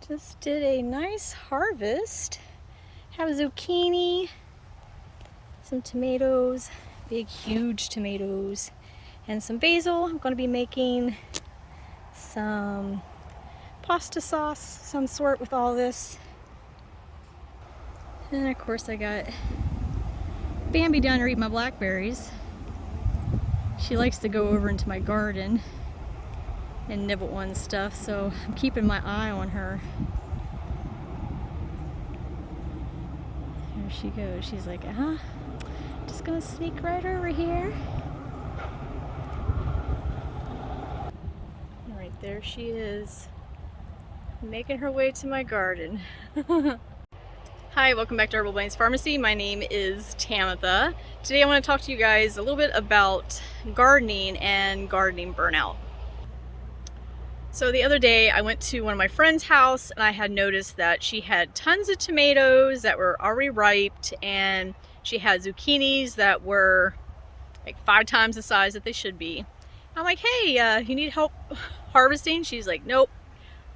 Just did a nice harvest. Have zucchini, some tomatoes, big huge tomatoes, and some basil. I'm going to be making some pasta sauce, some sort, with all this. And of course I got Bambi down here eating my blackberries. She likes to go over into my garden and nibble on stuff, so I'm keeping my eye on her. There she goes. She's like, just gonna sneak right over here. Right there she is, making her way to my garden. Hi, welcome back to Herbal Blaine's Pharmacy. My name is Tamitha. Today I want to talk to you guys a little bit about gardening and gardening burnout. So the other day I went to one of my friend's house and I had noticed that she had tons of tomatoes that were already ripe, and she had zucchinis that were like 5 times the size that they should be. I'm like, hey, you need help harvesting? She's like, nope,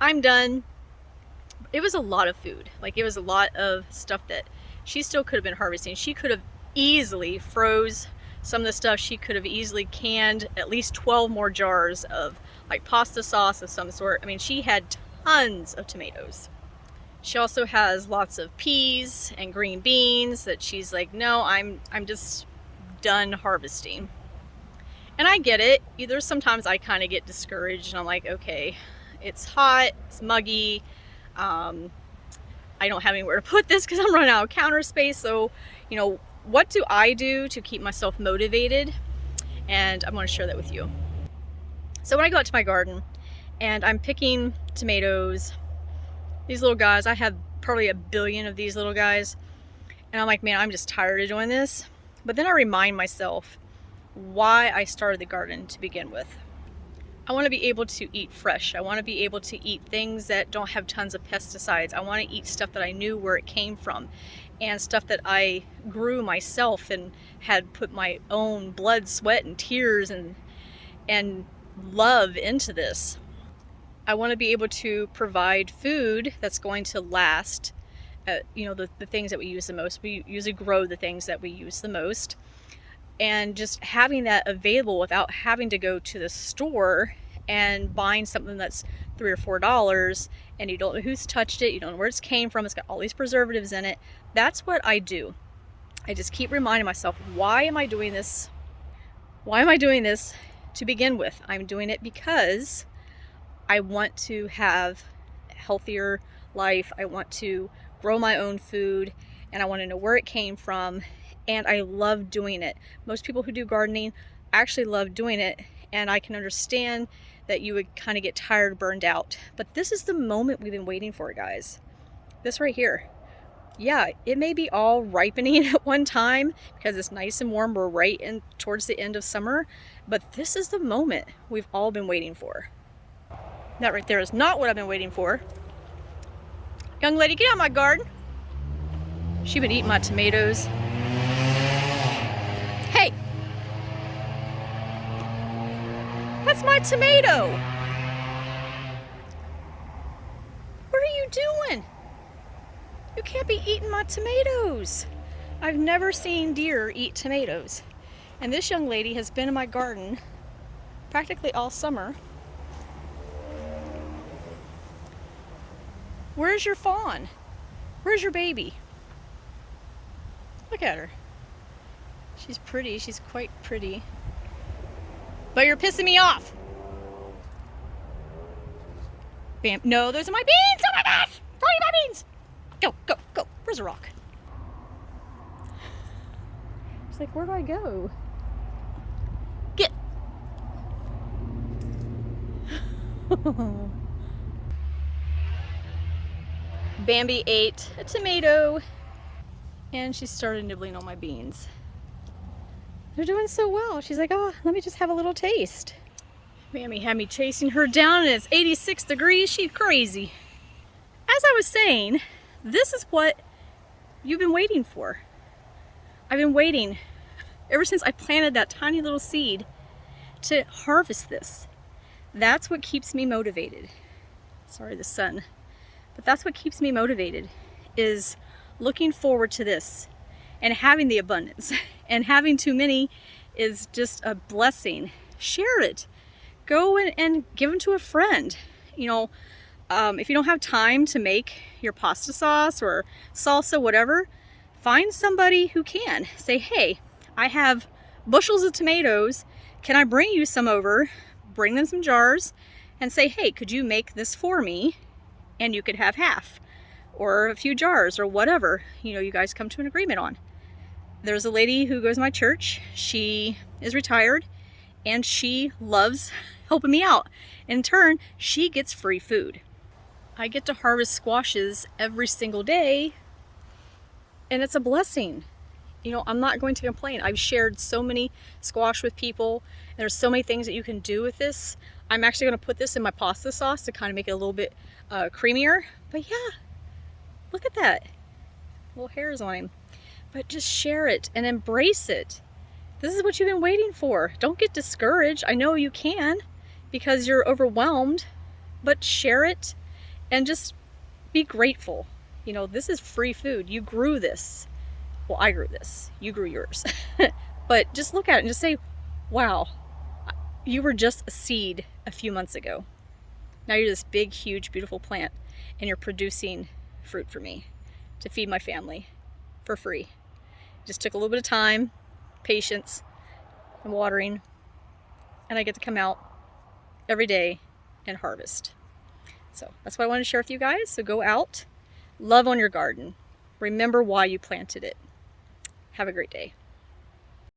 I'm done. It was a lot of food. Like, it was a lot of stuff that she still could have been harvesting. She could have easily froze some of the stuff. She could have easily canned at least 12 more jars of like pasta sauce of some sort. I mean, she had tons of tomatoes. She also has lots of peas and green beans that she's like, no, I'm just done harvesting. And I get it. Either sometimes I kind of get discouraged and I'm like, okay, it's hot, it's muggy, I don't have anywhere to put this because I'm running out of counter space. So, you know, what do I do to keep myself motivated? And I'm going to share that with you. So when I go out to my garden and I'm picking tomatoes, these little guys, I have probably 1 billion of these little guys, and I'm like, man, I'm just tired of doing this. But then I remind myself why I started the garden to begin with. I want to be able to eat fresh. I want to be able to eat things that don't have tons of pesticides. I want to eat stuff that I knew where it came from, and stuff that I grew myself and had put my own blood, sweat, and tears and love into this. I want to be able to provide food that's going to last. You know, the things that we use the most. We usually grow the things that we use the most. And just having that available without having to go to the store and buying something that's $3 or $4 and you don't know who's touched it, you don't know where it came from, it's got all these preservatives in it. That's what I do. I just keep reminding myself, why am I doing this? Why am I doing this to begin with? I'm doing it because I want to have a healthier life. I want to grow my own food, and I want to know where it came from. And I love doing it. Most people who do gardening actually love doing it, and I can understand that you would kind of get tired, burned out. But this is the moment we've been waiting for, guys. This right here. Yeah, it may be all ripening at one time because it's nice and warm. We're right in towards the end of summer, but this is the moment we've all been waiting for. That right there is not what I've been waiting for. Young lady, get out of my garden. She's been eating my tomatoes. Hey! That's my tomato! What are you doing? You can't be eating my tomatoes. I've never seen deer eat tomatoes. And this young lady has been in my garden practically all summer. Where's your fawn? Where's your baby? Look at her. She's pretty. She's quite pretty. But you're pissing me off. Bam. No, those are my beans. Oh my gosh. Throw me my beans. Go, go, go. Where's the rock? She's like, where do I go? Get. Bambi ate a tomato and she started nibbling on my beans. They're doing so well. She's like, oh, let me just have a little taste. Bambi had me chasing her down and it's 86 degrees. She's crazy. As I was saying, this is what you've been waiting for. I've been waiting ever since I planted that tiny little seed to harvest this. That's what keeps me motivated. Sorry, the sun But that's what keeps me motivated, is looking forward to this and having the abundance. And having too many is just a blessing. Share it. Go and give them to a friend. You know, if you don't have time to make your pasta sauce or salsa, whatever, find somebody who can. Say, hey, I have bushels of tomatoes. Can I bring you some over? Bring them some jars and say, hey, could you make this for me? And you could have half or a few jars or whatever, you know, you guys come to an agreement on. There's a lady who goes to my church. She is retired and she loves helping me out. In turn, she gets free food. I get to harvest squashes every single day, and it's a blessing. You know, I'm not going to complain. I've shared so many squash with people, and there's so many things that you can do with this. I'm actually going to put this in my pasta sauce to kind of make it a little bit creamier. But yeah, look at that. Little hairs on him. But just share it and embrace it. This is what you've been waiting for. Don't get discouraged. I know you can because you're overwhelmed, but share it and just be grateful. You know, this is free food. You grew this. Well, I grew this. You grew yours. But just look at it and just say, wow, you were just a seed a few months ago. Now you're this big, huge, beautiful plant, and you're producing fruit for me to feed my family for free. It just took a little bit of time, patience, and watering, and I get to come out every day and harvest. So that's what I wanted to share with you guys. So go out, love on your garden. Remember why you planted it. Have a great day.